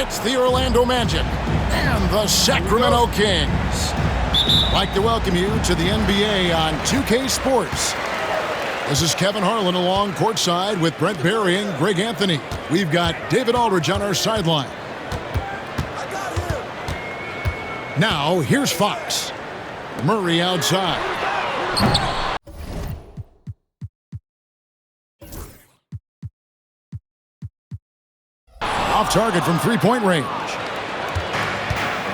It's the Orlando Magic and the Sacramento Kings. I'd like to welcome you to the NBA on 2K Sports. This is Kevin Harlan along courtside with Brent Barry and Greg Anthony. We've got David Aldridge on our sideline. Now, here's Fox. Murray outside. Off target from three-point range.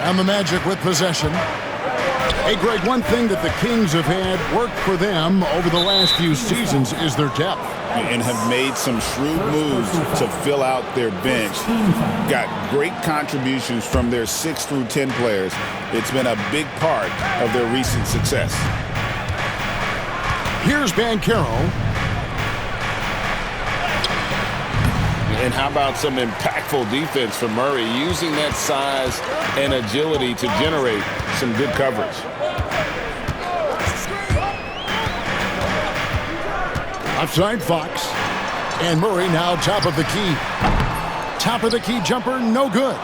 And the Magic with possession. Hey, Greg, one thing that the Kings have had work for them over the last few seasons is their depth. And have made some shrewd moves to fill out their bench. Got great contributions from their 6 through 10 players. It's been a big part of their recent success. Here's Banchero. And how about some impactful defense from Murray, using that size and agility to generate some good coverage. Outside Fox. And Murray now top of the key. Top of the key jumper, no good.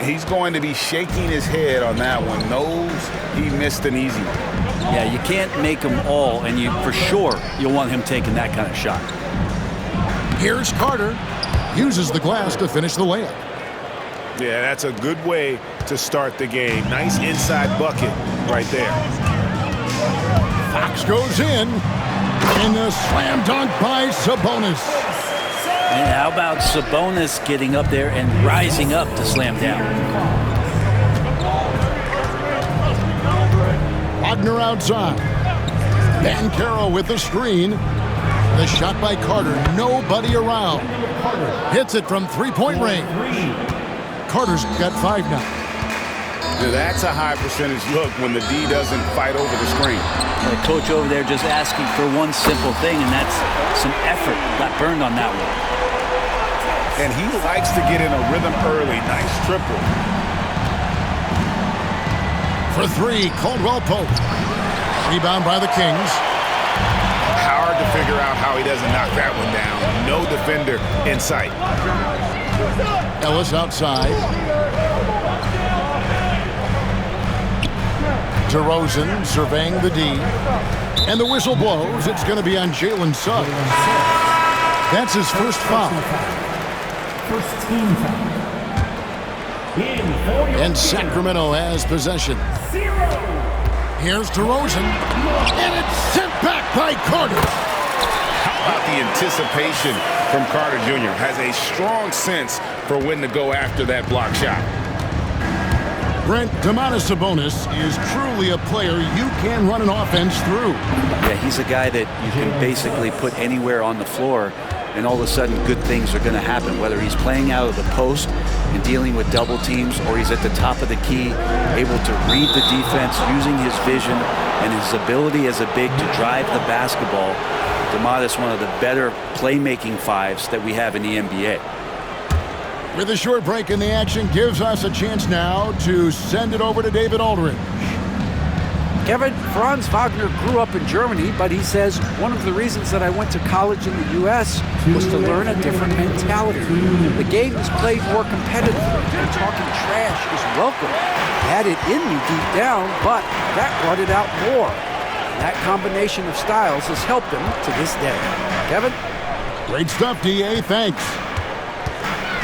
He's going to be shaking his head on that one. Knows he missed an easy one. Yeah, you can't make them all, and for sure you'll want him taking that kind of shot. Here's Carter. Uses the glass to finish the layup. Yeah, that's a good way to start the game. Nice inside bucket right there. Fox goes in. And the slam dunk by Sabonis. And how about Sabonis getting up there and rising up to slam down? Wagner outside. Banchero with the screen. The shot by Carter. Nobody around. Hits it from three-point range. Carter's got 5 now. That's a high percentage look when the D doesn't fight over the screen. The coach over there just asking for one simple thing, and that's some effort. Got burned on that one. And he likes to get in a rhythm early. Nice triple. For 3, Caldwell Pope. Rebound by the Kings. Hard to figure out how he doesn't knock that one down. No defender in sight. Ellis outside. DeRozan surveying the D. And the whistle blows. It's going to be on Jalen Suggs. That's his first foul. First team foul. And Sacramento has possession. Here's DeRozan. And it's sent back by Carter. How about the anticipation from Carter Jr.? Has a strong sense for when to go after that block shot. Brent, Domantas Sabonis is truly a player you can run an offense through. Yeah, he's a guy that you can basically put anywhere on the floor, and all of a sudden good things are going to happen, whether he's playing out of the post and dealing with double teams, or he's at the top of the key, able to read the defense, using his vision and his ability as a big to drive the basketball. Domantas, one of the better playmaking 5s that we have in the NBA. With a short break in the action, gives us a chance now to send it over to David Aldridge. Kevin, Franz Wagner grew up in Germany, but he says one of the reasons that I went to college in the U.S. was to learn a different mentality. The game is played more competitively, and talking trash is welcome. I had it in me deep down, but that brought it out more. That combination of styles has helped him to this day. Kevin? Great stuff, D.A. Thanks.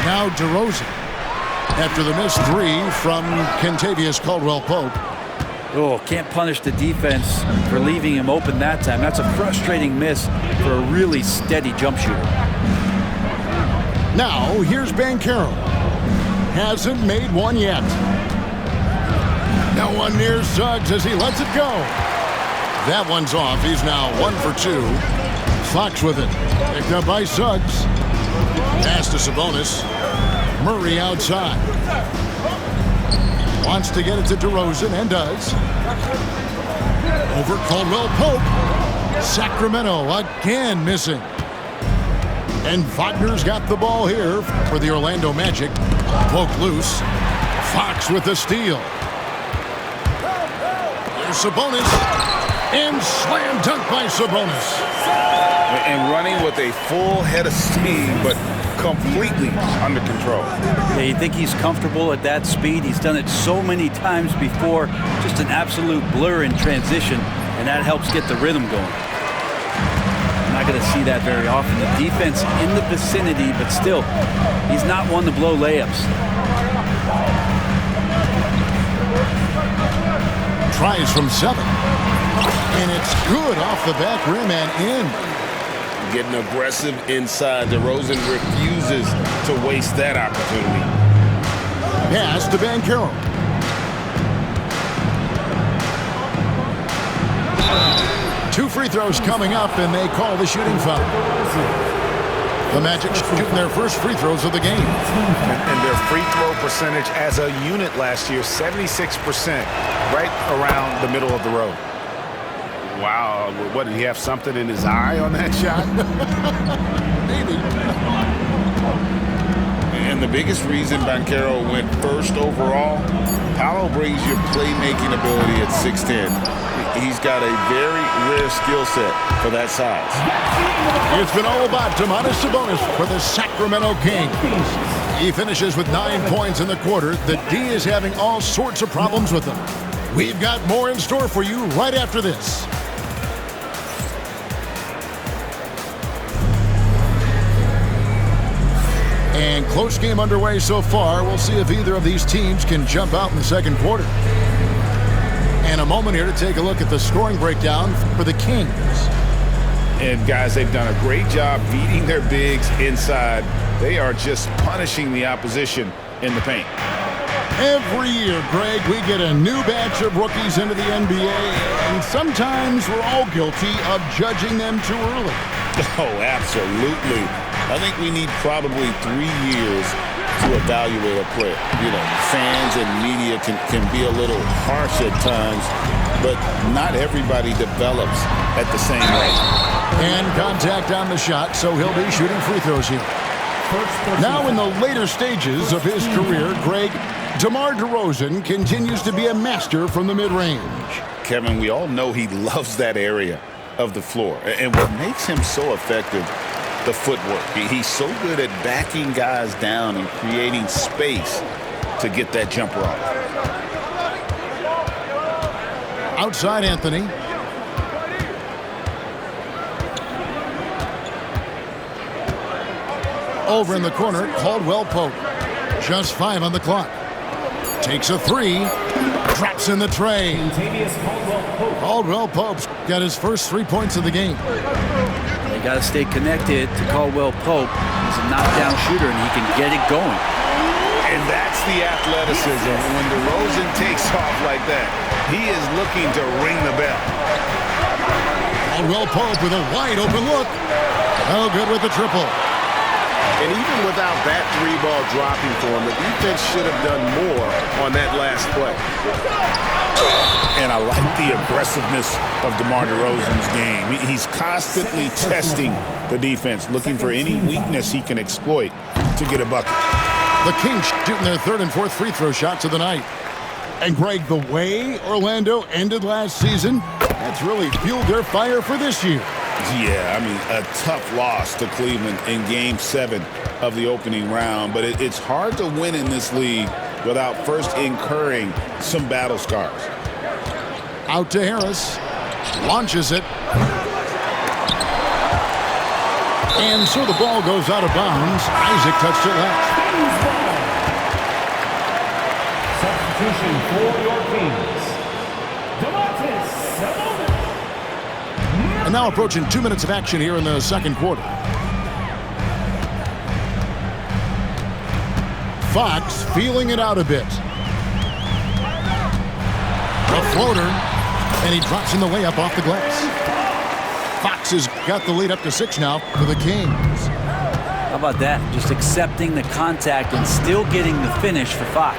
Now DeRozan. After the missed 3 from Kentavious Caldwell-Pope. Oh, can't punish the defense for leaving him open that time. That's a frustrating miss for a really steady jump shooter. Now, here's Banchero. Hasn't made one yet. No one near Suggs as he lets it go. That one's off. He's now 1 for 2. Fox with it. Picked up by Suggs. Pass to Sabonis. Murray outside. Wants to get it to DeRozan and does. Over Caldwell-Pope. Sacramento again missing. And Wagner's got the ball here for the Orlando Magic. Poke loose. Fox with the steal. Here's Sabonis. And slam dunk by Sabonis. And running with a full head of steam, but completely under control. Yeah, you think he's comfortable at that speed. He's done it so many times before. Just an absolute blur in transition, and that helps get the rhythm going. Not going to see that very often. The defense in the vicinity, but still, he's not one to blow layups. Tries from 7. And it's good off the back rim and in. Getting aggressive inside. DeRozan refuses to waste that opportunity. Pass to Banchero. Two free throws coming up, and they call the shooting foul. The Magic shooting their first free throws of the game. And their free throw percentage as a unit last year, 76%, right around the middle of the road. Wow, what, did he have something in his eye on that shot? Maybe. And the biggest reason Banchero went first overall, Paolo brings your playmaking ability at 6'10". He's got a very rare skill set for that size. It's been all about Domantas Sabonis for the Sacramento Kings. He finishes with 9 points in the quarter. The D is having all sorts of problems with them. We've got more in store for you right after this. And close game underway so far. We'll see if either of these teams can jump out in the second quarter. And a moment here to take a look at the scoring breakdown for the Kings. And guys, they've done a great job beating their bigs inside. They are just punishing the opposition in the paint. Every year, Greg, we get a new batch of rookies into the NBA, and sometimes we're all guilty of judging them too early. Oh, absolutely. I think we need probably 3 years to evaluate a player. You know, fans and media can be a little harsh at times, but not everybody develops at the same rate. And contact on the shot, so he'll be shooting free throws here. Now in the later stages of his career, Greg, DeMar DeRozan continues to be a master from the mid-range. Kevin, we all know he loves that area of the floor. And what makes him so effective, the footwork. He's so good at backing guys down and creating space to get that jumper off. Outside Anthony. Over in the corner, Caldwell Pope. Just 5 on the clock. Takes a 3. Drops in the tray. Caldwell Pope's got his first 3 points of the game. You got to stay connected to Caldwell Pope. He's a knockdown shooter, and he can get it going. And that's the athleticism. When DeRozan takes off like that, he is looking to ring the bell. Caldwell Pope with a wide open look. Oh, good with the triple. And even without that 3-ball dropping for him, the defense should have done more on that last play. And I like the aggressiveness of DeMar DeRozan's game. He's constantly testing the defense, looking for any weakness he can exploit to get a bucket. The Kings shooting their 3rd and 4th free throw shots of the night. And Greg, the way Orlando ended last season, that's really fueled their fire for this year. Yeah, I mean, a tough loss to Cleveland in Game 7 of the opening round. But it's hard to win in this league without first incurring some battle scars. Out to Harris. Launches it. And so the ball goes out of bounds. Isaac touched it last. Substitution for your Kings. Domantas Sabonis. And now approaching 2 minutes of action here in the second quarter. Fox feeling it out a bit. The floater, and he drops in the layup off the glass. Fox has got the lead up to 6 now for the Kings. How about that? Just accepting the contact and still getting the finish for Fox.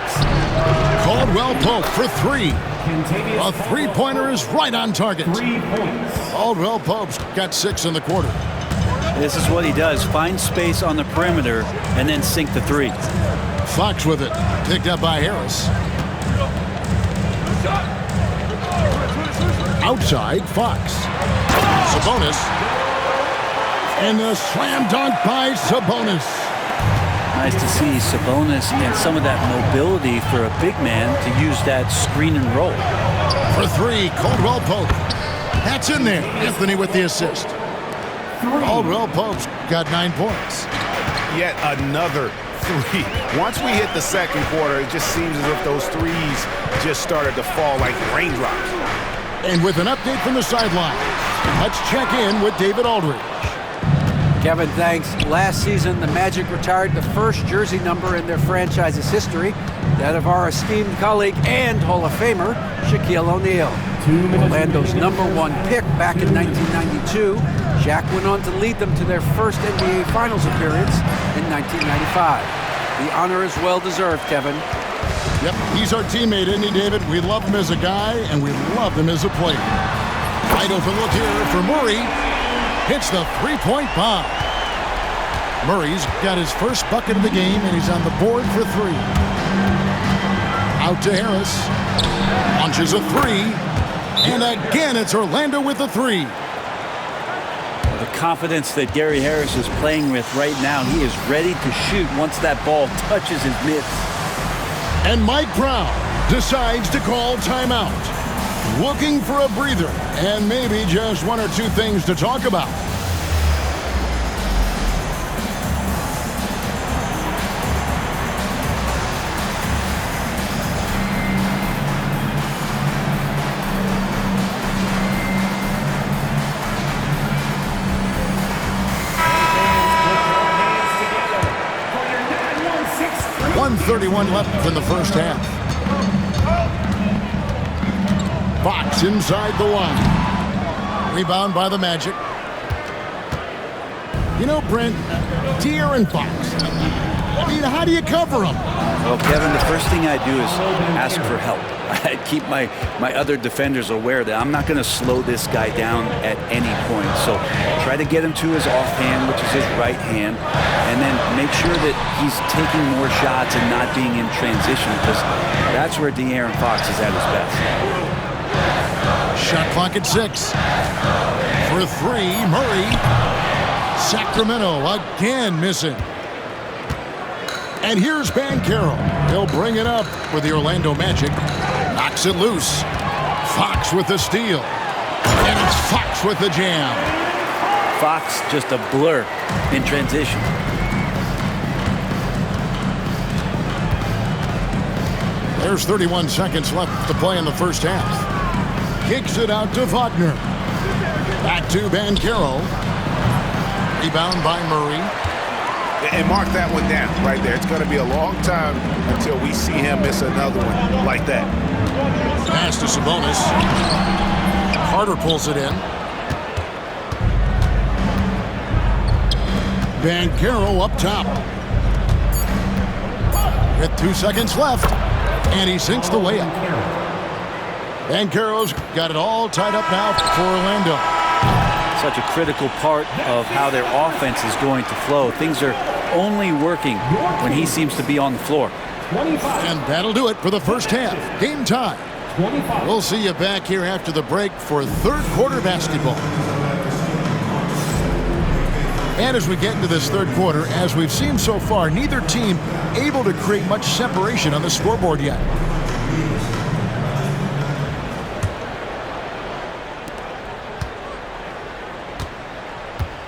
Caldwell Pope for 3. A 3-pointer is right on target. 3 points. Caldwell Pope's got 6 in the quarter. This is what he does. Find space on the perimeter and then sink the 3. Fox with it. Picked up by Harris. Outside, Fox. Sabonis. And the slam dunk by Sabonis. Nice to see Sabonis and some of that mobility for a big man to use that screen and roll. For three, Caldwell Pope. That's in there. Anthony with the assist. Caldwell Pope's got 9 points. Yet another three. Once we hit the second quarter, it just seems as if those threes just started to fall like raindrops. And with an update from the sideline, let's check in with David Aldridge. Kevin, thanks. Last season, the Magic retired the first jersey number in their franchise's history, that of our esteemed colleague and Hall of Famer, Shaquille O'Neal. Orlando's #1 pick back in 1992, Shaq went on to lead them to their first NBA Finals appearance in 1995. The honor is well-deserved, Kevin. Yep, he's our teammate, isn't he, David? We love him as a guy, and we love him as a player. Wide open look here for Murray. Hits the three-point bomb. Murray's got his first bucket of the game, and he's on the board for three. Out to Harris. Launches a three. And again, it's Orlando with a three. The confidence that Gary Harris is playing with right now, he is ready to shoot once that ball touches his mitts. And Mike Brown decides to call timeout. Looking for a breather and maybe just one or two things to talk about. .31 left in the first half. Fox inside the one. Rebound by the Magic. You know, Brent, De'Aaron Fox. I mean, how do you cover him? Well, Kevin, the first thing I do is ask for help. I keep my other defenders aware that I'm not going to slow this guy down at any point. So try to get him to his offhand, which is his right hand, and then make sure that he's taking more shots and not being in transition, because that's where De'Aaron Fox is at his best. Shot clock at 6. For three, Murray. Sacramento again missing. And here's Banchero. He'll bring it up for the Orlando Magic. Knocks it loose. Fox with the steal. And it's Fox with the jam. Fox just a blur in transition. There's 31 seconds left to play in the first half. Kicks it out to Wagner. Back to Banchero. Rebound by Murray. And mark that one down right there. It's going to be a long time until we see him miss another one like that. Pass to Sabonis. Carter pulls it in. Banchero up top. With 2 seconds left. And he sinks the way up. Banchero's got it all tied up now for Orlando. Such a critical part of how their offense is going to flow. Things are only working when he seems to be on the floor. And that'll do it for the first half. Game time. We'll see you back here after the break for third quarter basketball. And as we get into this third quarter, as we've seen so far, neither team able to create much separation on the scoreboard yet.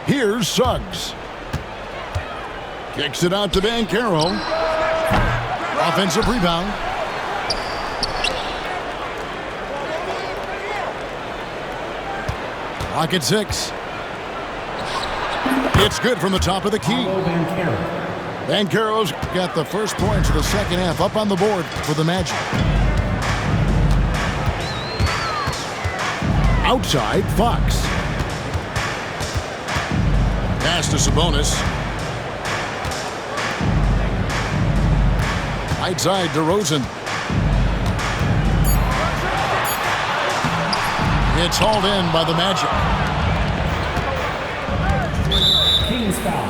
Here's Suggs. Kicks it out to Banchero. Offensive rebound. Clock at 6. It's good from the top of the key. Banchero's got the first points of the second half up on the board for the Magic. Outside, Fox. Pass to Sabonis. Right side to Rosen. It's hauled in by the Magic. Kings foul.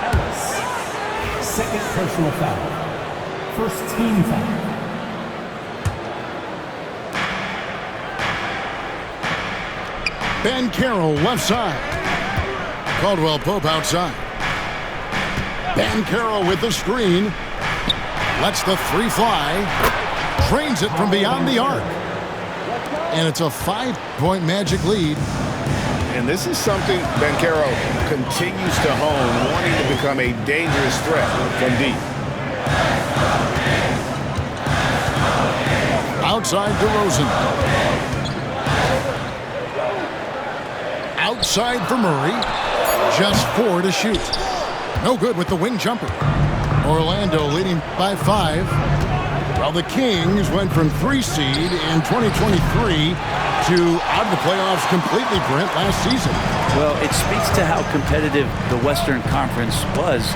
Ellis. Second personal foul. First team foul. Banchero left side. Caldwell Pope outside. Banchero with the screen. Lets the three fly. Trains it from beyond the arc. And it's a 5-point Magic lead. And this is something Banchero continues to hone, wanting to become a dangerous threat from deep. Outside DeRozan. Outside for Murray. Just 4 to shoot. No good with the wing jumper. Orlando leading by 5. Well, the Kings went from 3 seed in 2023 to out of the playoffs completely, Brent, last season. Well, it speaks to how competitive the Western Conference was.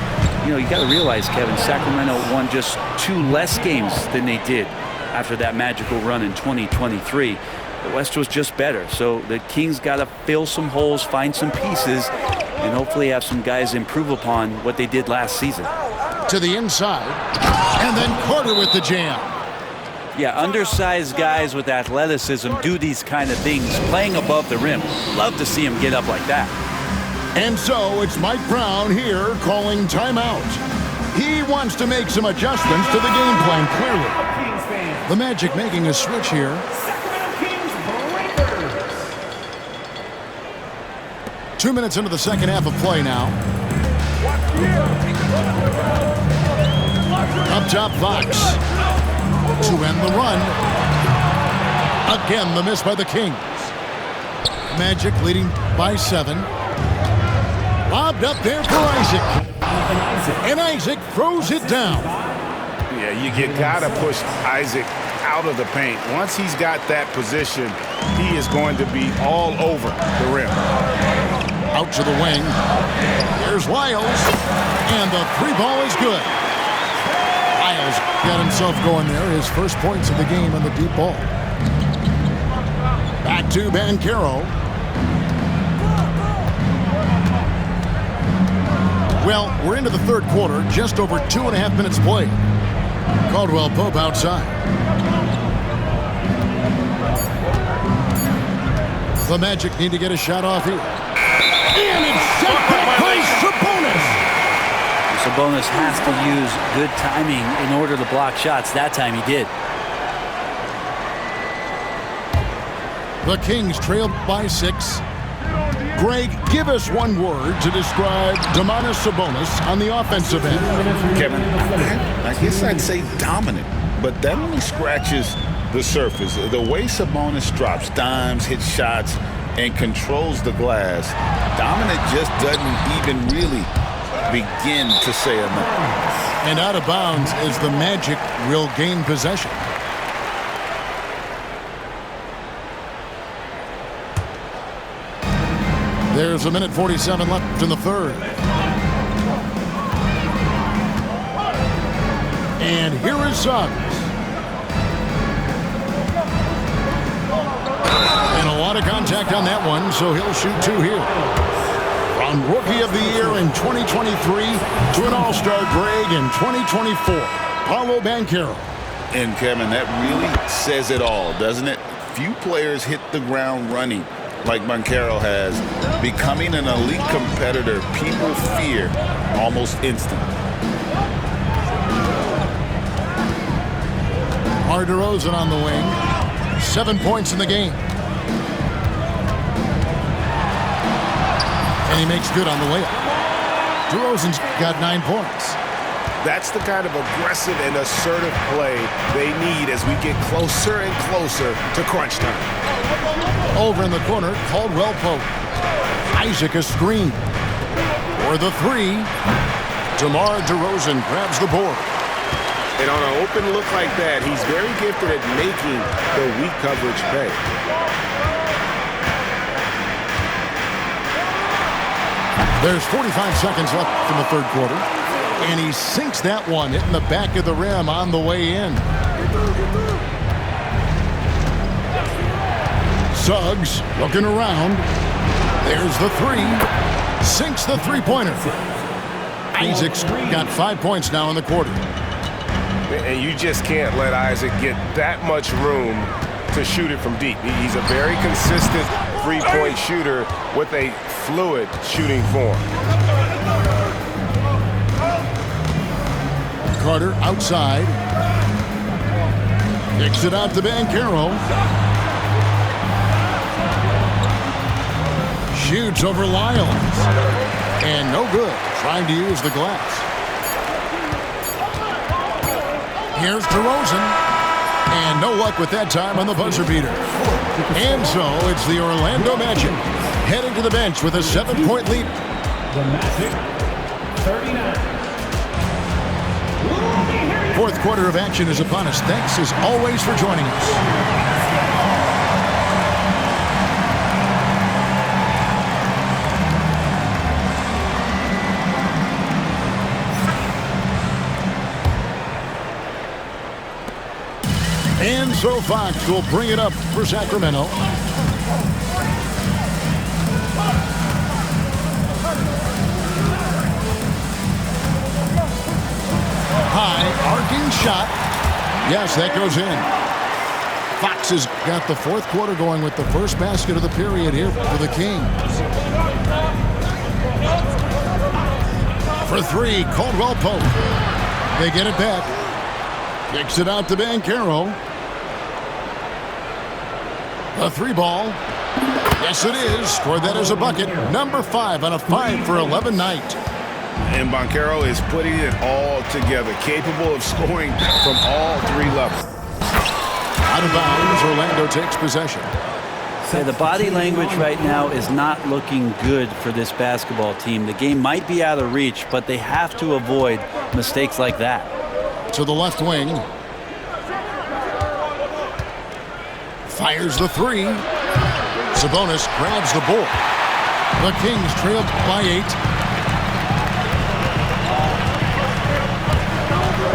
You know, you got to realize, Kevin, Sacramento won just 2 less games than they did after that magical run in 2023. The West was just better. So the Kings got to fill some holes, find some pieces, and hopefully have some guys improve upon what they did last season. To the inside, and then Carter with the jam. Yeah, undersized guys with athleticism do these kind of things, playing above the rim. Love to see him get up like that. And so it's Mike Brown here calling timeout. He wants to make some adjustments to the game plan, clearly. The Magic making a switch here. 2 minutes into the second half of play now. Up top, Fox. To end the run. Again, the miss by the Kings. Magic leading by 7. Lobbed up there for Isaac. And Isaac throws it down. Yeah, you gotta push Isaac out of the paint. Once he's got that position, he is going to be all over the rim. Out to the wing. Here's Lyles. And the 3 ball is good. Lyles got himself going there. His first points of the game on the deep ball. Back to Banchero. Well, we're into the third quarter. Just over 2.5 minutes played. Caldwell Pope outside. The Magic need to get a shot off here. And it's set back by Sabonis. Sabonis has to use good timing in order to block shots. That time he did. The Kings trailed by 6. Greg, give us one word to describe Domantas Sabonis on the offensive end. Kevin, I guess I'd say dominant, but that only scratches the surface. The way Sabonis drops dimes, hits shots, and controls the glass, dominant just doesn't even really begin to say enough. And out of bounds as the Magic will gain possession. There's a minute 47 left in the third. And here is Suggs. And a lot of contact on that one, so he'll shoot 2 here. From Rookie of the Year in 2023 to an All-Star Greg in 2024, Paolo Banchero. And Kevin, that really says it all, doesn't it? Few players hit the ground running like Banchero has, becoming an elite competitor people fear almost instantly. DeRozan on the wing. 7 points in the game. And he makes good on the layup. DeRozan's got 9 points. That's the kind of aggressive and assertive play they need as we get closer and closer to crunch time. Over in the corner, Caldwell Pope. Isaac a screen. For the 3. DeMar DeRozan grabs the board. And on an open look like that, he's very gifted at making the weak coverage pay. There's 45 seconds left in the third quarter. And he sinks that one, hitting the back of the rim on the way in. Suggs looking around. There's the 3. Sinks the three-pointer. Isaac's got 5 points now in the quarter. And you just can't let Isaac get that much room to shoot it from deep. He's a very consistent three-point shooter with a fluid shooting form. Carter outside. Kicks it out to Banchero. Shoots over Lyles. And no good. Trying to use the glass. Here's DeRozan. And no luck with that time on the buzzer beater. And so it's the Orlando Magic heading to the bench with a 7-point lead. The Magic, 39. Fourth quarter of action is upon us. Thanks as always for joining us. And so Fox will bring it up for Sacramento. High, arcing shot. Yes, that goes in. Fox has got the fourth quarter going with the first basket of the period here for the Kings. For three, Caldwell Pope. They get it back. Kicks it out to Banchero. A three ball. Yes, it is. Scored that as a bucket. Number 5 on a 5-for-11 night. And Banchero is putting it all together, capable of scoring from all 3 levels. Out of bounds, Orlando takes possession. Yeah, the body language right now is not looking good for this basketball team. The game might be out of reach, but they have to avoid mistakes like that. To the left wing. Fires the three. Sabonis grabs the ball. The Kings trail by 8.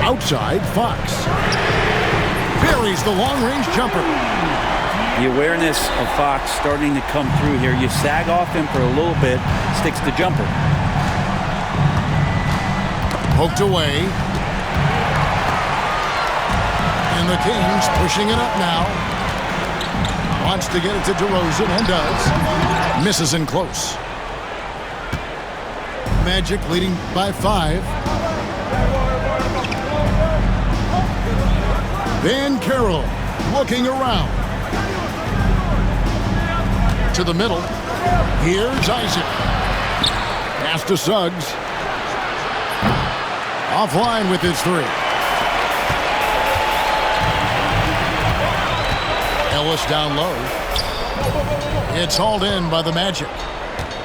Outside, Fox. Buries the long-range jumper. The awareness of Fox starting to come through here. You sag off him for a little bit, sticks the jumper. Poked away. And the Kings pushing it up now. Wants to get it to DeRozan and does. Misses in close. Magic leading by 5. Banchero looking around. To the middle. Here's Isaac. Pass to Suggs. Offline with his 3. Ellis down low. It's hauled in by the Magic.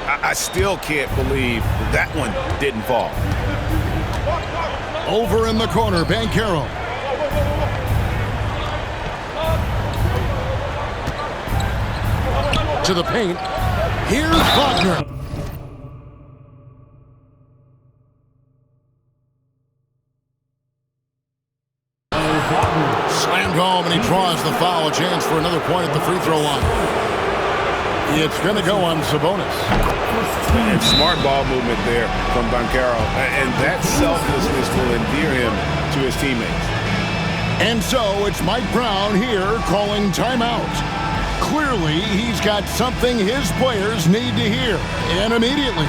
I still can't believe that one didn't fall. Over in the corner, Banchero. To the paint. Here's Wagner. Slammed home, and he draws the foul. A chance for another point at the free throw line. It's going to go on Sabonis. And smart ball movement there from Banchero. And that selflessness will endear him to his teammates. And so it's Mike Brown here calling timeout. Clearly, he's got something his players need to hear, and immediately.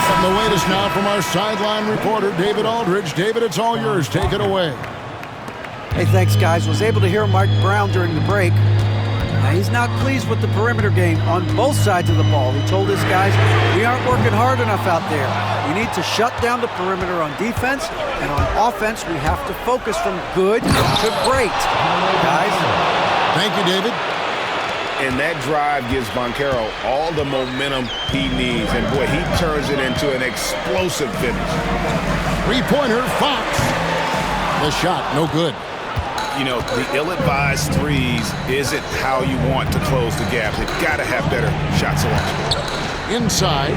And the latest now from our sideline reporter, David Aldridge. David, it's all yours. Take it away. Hey, thanks, guys. Was able to hear Mike Brown during the break. He's not pleased with the perimeter game on both sides of the ball. He told his guys, we aren't working hard enough out there. We need to shut down the perimeter on defense, and on offense, we have to focus from good to great. Guys. Thank you, David. And that drive gives Banchero all the momentum he needs. And, boy, he turns it into an explosive finish. Three-pointer, Fox. The shot, no good. You know, the ill-advised threes isn't how you want to close the gap. They've got to have better shot selection. Inside.